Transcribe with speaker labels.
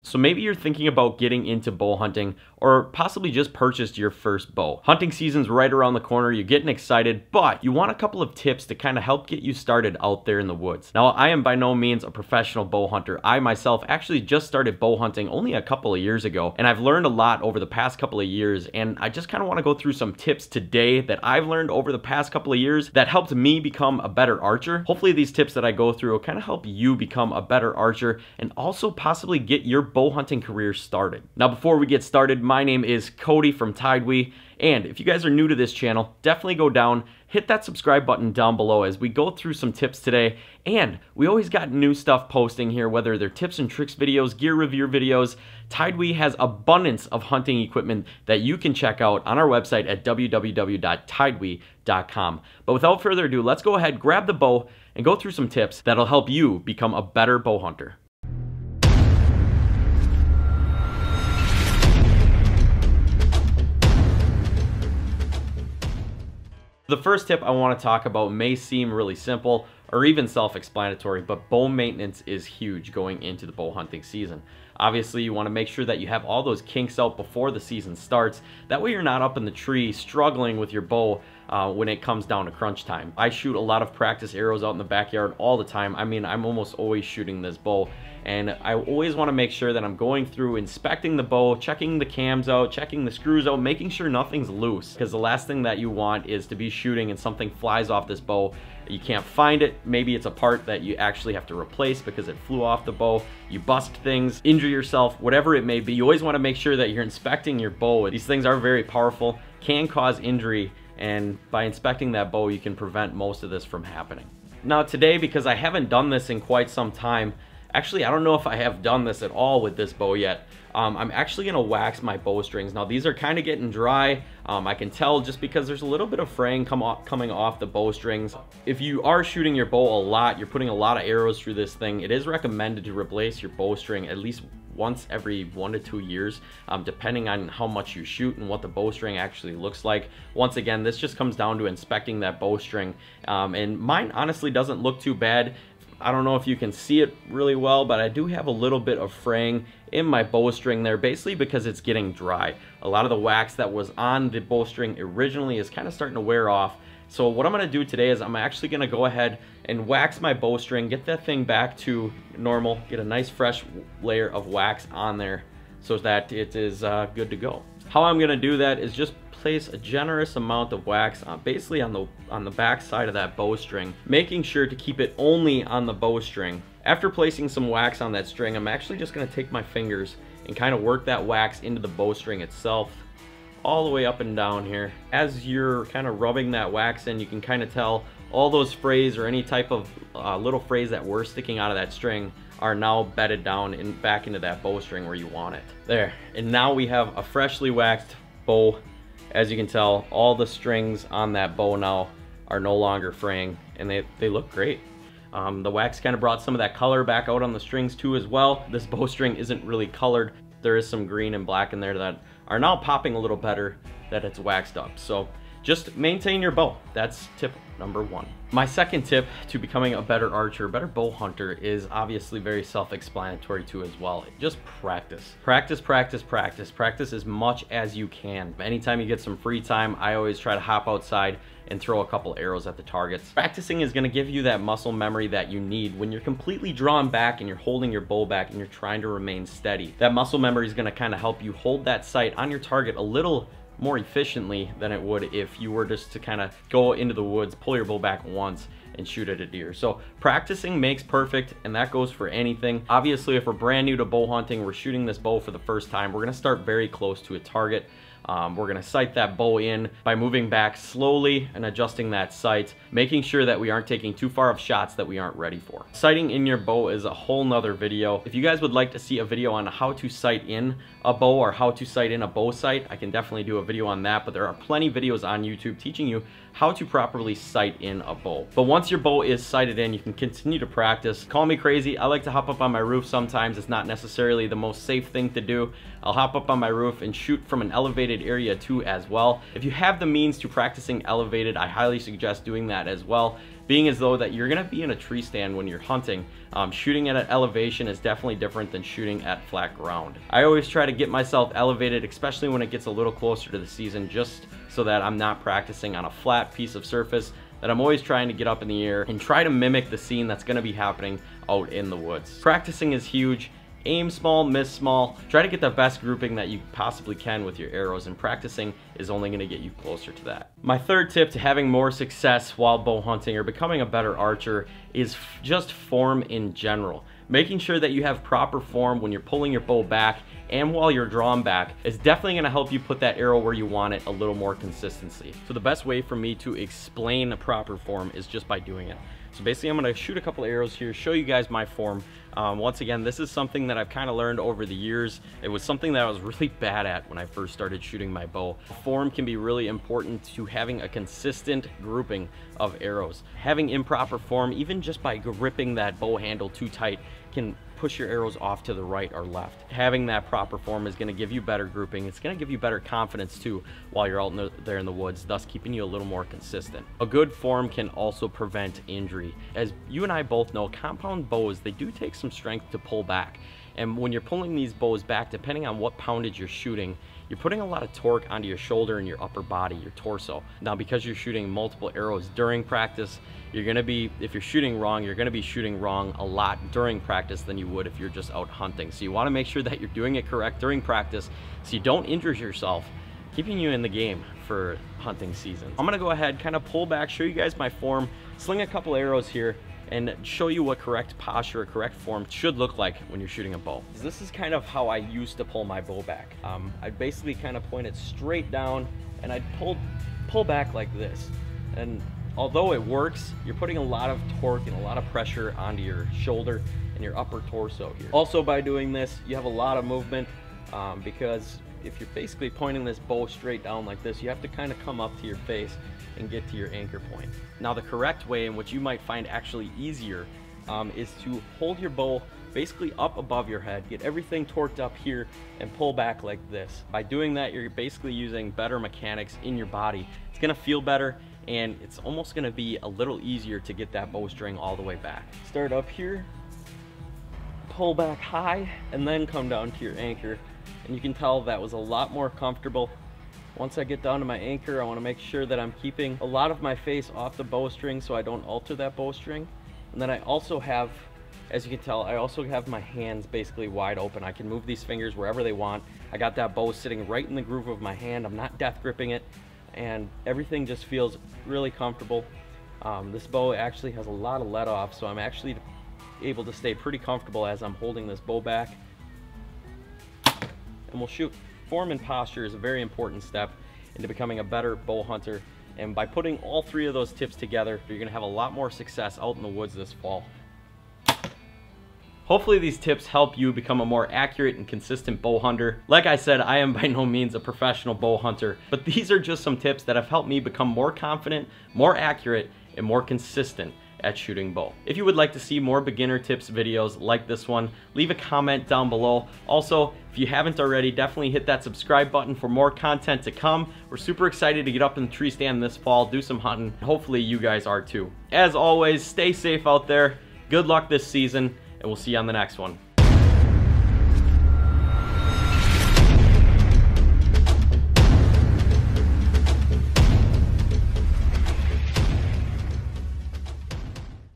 Speaker 1: So maybe you're thinking about getting into bow hunting or possibly just purchased your first bow. Hunting season's right around the corner, you're getting excited, but you want a couple of tips to kind of help get you started out there in the woods. Now, I am by no means a professional bow hunter. I myself actually just started bow hunting only a couple of years ago, and I've learned a lot over the past couple of years, and I just kind of want to go through some tips today that I've learned over the past couple of years that helped me become a better archer. Hopefully these tips that I go through will kind of help you become a better archer and also possibly get your bow hunting career started. Now, before we get started, my name is Cody from TideWe, and if you guys are new to this channel, definitely go down, hit that subscribe button down below as we go through some tips today. And we always got new stuff posting here, whether they're tips and tricks videos, gear review videos. TideWe has abundance of hunting equipment that you can check out on our website at www.tidewe.com. But without further ado, let's go ahead, grab the bow, and go through some tips that'll help you become a better bow hunter. The first tip I want to talk about may seem really simple or even self-explanatory, but bow maintenance is huge going into the bow hunting season. Obviously, you want to make sure that you have all those kinks out before the season starts. That way you're not up in the tree struggling with your bow when it comes down to crunch time. I shoot a lot of practice arrows out in the backyard all the time. I mean, I'm almost always shooting this bow, and I always want to make sure that I'm going through inspecting the bow, checking the cams out, checking the screws out, making sure nothing's loose, because the last thing that you want is to be shooting and something flies off this bow. You can't find it. Maybe it's a part that you actually have to replace because it flew off the bow. You bust things, injure yourself, whatever it may be. You always want to make sure that you're inspecting your bow. These things are very powerful, can cause injury, and by inspecting that bow, you can prevent most of this from happening. Now today, because I haven't done this in quite some time, actually, I don't know if I have done this at all with this bow yet. I'm actually gonna wax my bowstrings. Now these are kind of getting dry. I can tell just because there's a little bit of fraying coming off the bowstrings. If you are shooting your bow a lot, you're putting a lot of arrows through this thing, it is recommended to replace your bowstring at least once every 1 to 2 years, depending on how much you shoot and what the bowstring actually looks like. Once again, this just comes down to inspecting that bowstring, and mine honestly doesn't look too bad. I don't know if you can see it really well, but I do have a little bit of fraying in my bowstring there, basically because it's getting dry. A lot of the wax that was on the bowstring originally is kind of starting to wear off. So what I'm going to do today is I'm actually going to go ahead and wax my bowstring, get that thing back to normal, get a nice fresh layer of wax on there so that it is good to go. How I'm going to do that is just place a generous amount of wax basically on the back side of that bowstring, making sure to keep it only on the bowstring. After placing some wax on that string, I'm actually just going to take my fingers and kind of work that wax into the bowstring itself, all the way up and down here. As you're kind of rubbing that wax in, you can kind of tell all those frays or any type of little frays that were sticking out of that string are now bedded down and back into that bowstring where you want it. There, and now we have a freshly waxed bow. As you can tell, all the strings on that bow now are no longer fraying, and they look great. The wax kind of brought some of that color back out on the strings too as well. This bowstring isn't really colored. There is some green and black in there that are now popping a little better that it's waxed up. So just maintain your bow. That's tip number 1. My second tip to becoming a better archer, better bow hunter, is obviously very self-explanatory too as well. Just practice. Practice, practice, practice. Practice as much as you can. Anytime you get some free time, I always try to hop outside and throw a couple arrows at the targets. Practicing is going to give you that muscle memory that you need when you're completely drawn back and you're holding your bow back and you're trying to remain steady. That muscle memory is going to kind of help you hold that sight on your target a little more efficiently than it would if you were just to kind of go into the woods, pull your bow back once and shoot at a deer. So practicing makes perfect, and that goes for anything. Obviously, if we're brand new to bow hunting, we're shooting this bow for the first time, we're going to start very close to a target. We're going to sight that bow in by moving back slowly and adjusting that sight, making sure that we aren't taking too far of shots that we aren't ready for. Sighting in your bow is a whole nother video. If you guys would like to see a video on how to sight in a bow or how to sight in a bow sight, I can definitely do a video on that, but there are plenty of videos on YouTube teaching you how to properly sight in a bow. But once your bow is sighted in, you can continue to practice. Call me crazy, I like to hop up on my roof sometimes. It's not necessarily the most safe thing to do. I'll hop up on my roof and shoot from an elevated area too as well. If you have the means to practicing elevated, I highly suggest doing that as well. being as though that you're gonna be in a tree stand when you're hunting. Shooting at an elevation is definitely different than shooting at flat ground. I always try to get myself elevated, especially when it gets a little closer to the season, just so that I'm not practicing on a flat piece of surface, that I'm always trying to get up in the air and try to mimic the scene that's gonna be happening out in the woods. Practicing is huge. Aim small, miss small. Try to get the best grouping that you possibly can with your arrows, and practicing is only going to get you closer to that. My third tip to having more success while bow hunting or becoming a better archer is just form in general. Making sure that you have proper form when you're pulling your bow back and while you're drawn back is definitely going to help you put that arrow where you want it a little more consistency. So the best way for me to explain a proper form is just by doing it. So basically I'm going to shoot a couple arrows here, show you guys my form. Once again, this is something that I've kind of learned over the years. It was something that I was really bad at when I first started shooting my bow. Form can be really important to having a consistent grouping of arrows. Having improper form, even just by gripping that bow handle too tight, can push your arrows off to the right or left. Having that proper form is going to give you better grouping. It's going to give you better confidence too while you're out there in the woods, thus keeping you a little more consistent. A good form can also prevent injury. As you and I both know, compound bows, they do take some strength to pull back. And when you're pulling these bows back, depending on what poundage you're shooting, you're putting a lot of torque onto your shoulder and your upper body, your torso. Now, because you're shooting multiple arrows during practice, you're gonna be, if you're shooting wrong, you're gonna be shooting wrong a lot during practice than you would if you're just out hunting. So you wanna make sure that you're doing it correct during practice so you don't injure yourself, keeping you in the game for hunting season. I'm gonna go ahead, kind of pull back, show you guys my form, sling a couple arrows here, and show you what correct posture, correct form should look like when you're shooting a bow. This is kind of how I used to pull my bow back. I'd basically kind of point it straight down and I'd pull back like this. And although it works, you're putting a lot of torque and a lot of pressure onto your shoulder and your upper torso here. Also, by doing this, you have a lot of movement because if you're basically pointing this bow straight down like this, you have to kind of come up to your face and get to your anchor point. Now, the correct way, and what you might find actually easier, is to hold your bow basically up above your head, get everything torqued up here, and pull back like this. By doing that, you're basically using better mechanics in your body. It's gonna feel better, and it's almost gonna be a little easier to get that bowstring all the way back. Start up here, pull back high, and then come down to your anchor. And you can tell that was a lot more comfortable. Once I get down to my anchor, I want to make sure that I'm keeping a lot of my face off the bowstring so I don't alter that bowstring. And then I also have, as you can tell, I also have my hands basically wide open. I can move these fingers wherever they want. I got that bow sitting right in the groove of my hand. I'm not death gripping it, and everything just feels really comfortable. This bow actually has a lot of let off, so I'm actually able to stay pretty comfortable as I'm holding this bow back. And we'll shoot. Form and posture is a very important step into becoming a better bow hunter, and by putting all three of those tips together, you're going to have a lot more success out in the woods this fall. Hopefully these tips help you become a more accurate and consistent bow hunter. Like I said, I am by no means a professional bow hunter, but these are just some tips that have helped me become more confident, more accurate, and more consistent at shooting bow. If you would like to see more beginner tips videos like this one, leave a comment down below. Also, if you haven't already, definitely hit that subscribe button for more content to come. We're super excited to get up in the tree stand this fall, do some hunting. Hopefully you guys are too. As always, stay safe out there. Good luck this season, and we'll see you on the next one.